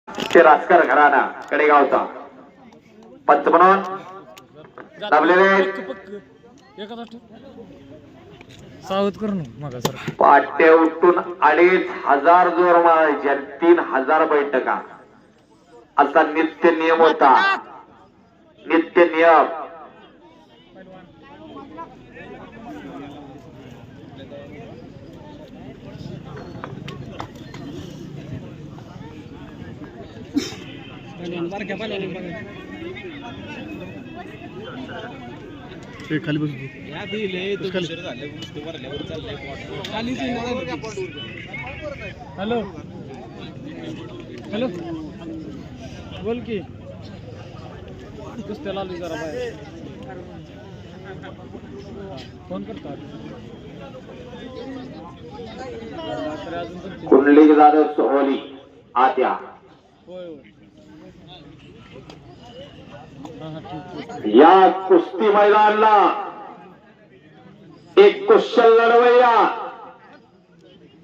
ते राजकर घराणा कडेगावचा पंच म्हणून दाबलेले सावध करू मग सर पाट्या उठून 2500 जोर मारायचे आणि 3000 बैठका असा नित्य नियम होता. नित्य नियम खाली बस हॅलो हॅलो बोल की कुस्त्या लावली जरा बाहेर फोन करतात कुंडलिक जाधव सोहोली आत्या होय या कुस्ती मैदानाला एक कुशल लढवय्या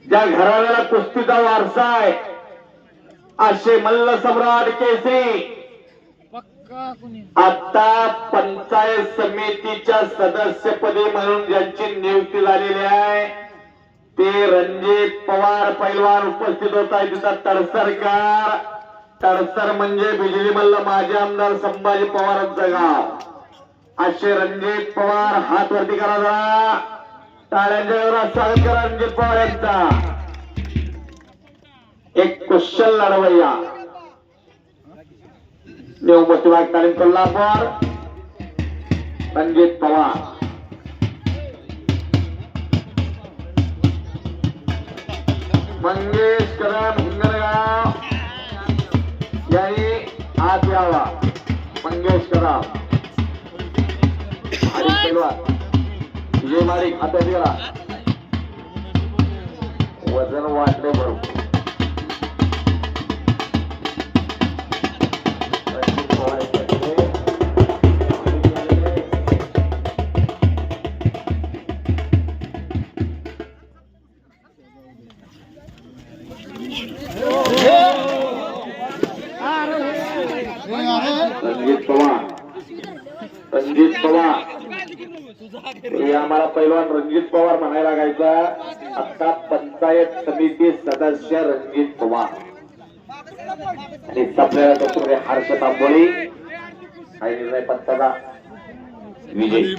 ज्या घराण्याला कुस्तीचा वारसा आहे असे मल्ल सम्राट केसरी पक्का कुणी आता पंचायत समितीच्या सदस्यपदी म्हणून ज्यांची नियुक्ती झालेली आहे ते रणजित पवार पैलवान उपस्थित होत आहे. तिचा तडसरकार तडसर म्हणजे बिजली मल्ल माजी आमदार संभाजी पवारांचं गाव. असे रणजित पवार हात वरती करा जरा टाळ्यांच्या जोरात स्वागत करा रणजित पवार यांचा. एक कुशल लढवय्या देव मोतीबाग तालीम कोल्हापूर रणजित पवार. मंगेश कदम हिंगणगाव याही आत यावा. मंगेश कदम विजय माडिक हातात गेला. वजन वाटले बरोबर रणजित पवार आम्हाला पैलवान रणजित पवार म्हणायला लागायचा. आता पंचायत समिती सदस्य रणजित पवार आणि आपल्याला डॉक्टर हर्ष तांबोळी काही निर्णय पंचाचा विजय.